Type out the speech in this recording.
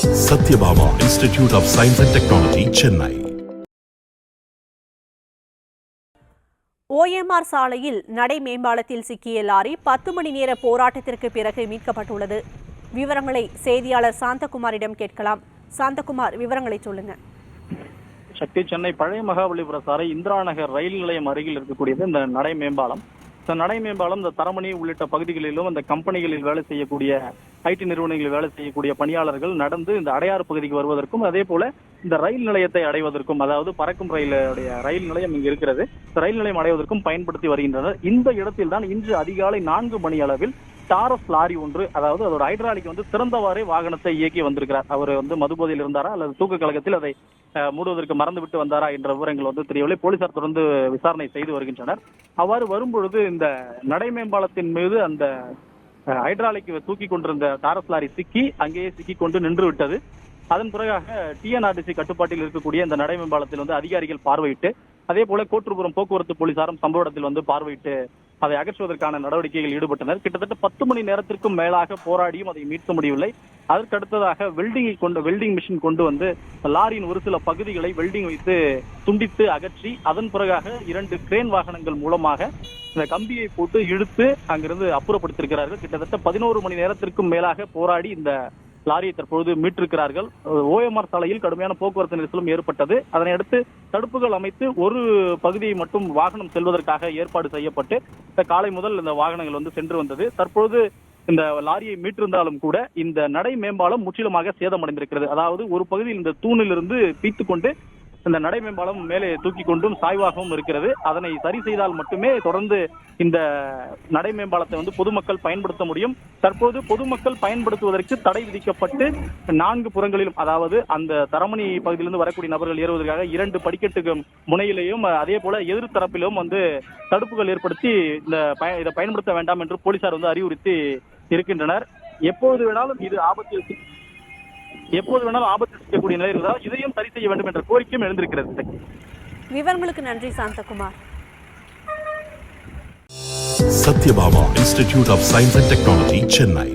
Satyabama Institute of Science and Technology, Chennai. OMR சாலையில் நடை மேம்பாலத்தில் சிக்கிய லாரி 10 மணி நேர போராட்டத்திற்கு பிறகு மீட்கப்பட்டுள்ளது. விவரங்களை செய்தியாளர் சாந்தகுமாரிடம் கேட்கலாம். சாந்தகுமார், விவரங்களை சொல்லுங்க. சக்தி, சென்னை பழைய மகாபலிபுர சாலை இந்திரா நகர் ரயில் நிலையம் அருகில் இருக்கக்கூடியது இந்த நடை மேம்பாலம். இந்த நடை மேம்பாலம் இந்த தரமணி உள்ளிட்ட பகுதிகளிலும் இந்த கம்பெனிகளில் வேலை செய்யக்கூடிய ஐடி நிறுவனங்களில் வேலை செய்யக்கூடிய பணியாளர்கள் நடந்து இந்த அடையாறு பகுதிக்கு வருவதற்கும், அதே போல இந்த ரயில் நிலையத்தை அடைவதற்கும், அதாவது பறக்கும் ரயில் நிலையம் இங்கு இருக்கிறது, இந்த ரயில் நிலையம் அடைவதற்கும் பயன்படுத்தி வருகின்றனர். இந்த இடத்தில் தான் இன்று அதிகாலை 4 மணி அளவில் டாரஸ் லாரி ஒன்று, அதாவது அதோட ஹைட்ராலிக் திறந்தவாறே வாகனத்தை இயக்கி வந்திருக்கிறார். அவர் மதுபோதையில் இருந்தாரா அல்லது தூக்க கழகத்தில் அதை மூடுவதற்கு மறந்துவிட்டு வந்தாரா என்ற விவரங்கள் தெரியவில்லை. போலீசார் தொடர்ந்து விசாரணை செய்து வருகின்றனர். அவ்வாறு வரும்பொழுது இந்த நடை மேம்பாலத்தின் மீது அந்த ஹைட்ராலிக் தூக்கி கொண்டிருந்த டாரஸ் லாரி அங்கேயே சிக்கி கொண்டு நின்று விட்டது. அதன் பிறகாக டிஎன்ஆர்டிசி கட்டுப்பாட்டில் இருக்கக்கூடிய இந்த நடை மேம்பாலத்தில் அதிகாரிகள் பார்வையிட்டு, அதே போல கோட்டூர்புரம் போக்குவரத்து போலீசாரும் சம்பவ இடத்தில் பார்வையிட்டு அதை அகற்றுவதற்கான நடவடிக்கைகள் ஈடுபட்டனர். கிட்டத்தட்ட 10 மணி நேரத்திற்கும் மேலாக போராடியும் அதை மீட்க முடியவில்லை. அதற்கடுத்ததாக வெல்டிங் மிஷின் கொண்டு லாரியின் ஒரு சில பகுதிகளை வெல்டிங் வைத்து துண்டித்து அகற்றி, அதன் பிறகாக 2 கிரேன் வாகனங்கள் மூலமாக இந்த கம்பியை போட்டு இழுத்து அங்கிருந்து அப்புறப்படுத்தியிருக்கிறார்கள். கிட்டத்தட்ட 11 மணி நேரத்திற்கும் மேலாக போராடி இந்த லாரியை தற்பொழுது மீட்டிருக்கிறார்கள். OMR சாலையில் கடுமையான போக்குவரத்து நெரிசலும் ஏற்பட்டது. அதனை அடுத்து தடுப்புகள் அமைத்து ஒரு பகுதியை மட்டும் வாகனம் செல்வதற்காக ஏற்பாடு செய்யப்பட்டு காலை முதல் இந்த வாகனங்கள் சென்று வந்தது. தற்பொழுது இந்த லாரியை மீட்டிருந்தாலும் கூட இந்த நடை மேம்பாலம் முற்றிலுமாக சேதமடைந்திருக்கிறது. அதாவது ஒரு பகுதியில் இந்த தூணிலிருந்து பீத்து கொண்டு இந்த நடை மேம்பாலம் மேலே தூக்கி கொண்டும் சாய்வாகவும் இருக்கிறது. அதனை சரி செய்தால் மட்டுமே தொடர்ந்து இந்த நடை மேம்பாலத்தை பொதுமக்கள் பயன்படுத்த முடியும். தற்போது பொதுமக்கள் பயன்படுத்துவதற்கு தடை விதிக்கப்பட்டு 4 புறங்களிலும், அதாவது அந்த தரமணி பகுதியிலிருந்து வரக்கூடிய நபர்கள் ஏறுவதற்காக 2 படிக்கட்டு முனையிலேயும், அதே போல எதிர் தரப்பிலும் தடுப்புகள் ஏற்படுத்தி இதை பயன்படுத்த வேண்டாம் என்று போலீசார் அறிவுறுத்தி இருக்கின்றனர். எப்போது வேணாலும் ஆபத்து இருக்கக்கூடிய நிலை இருந்தால் இதையும் சரி செய்ய வேண்டும் என்ற கோரிக்கையும் எழுந்திருக்கிறது. விவரங்களுக்கு நன்றி Santhakumar. Satyabama Institute of Science and Technology, Chennai.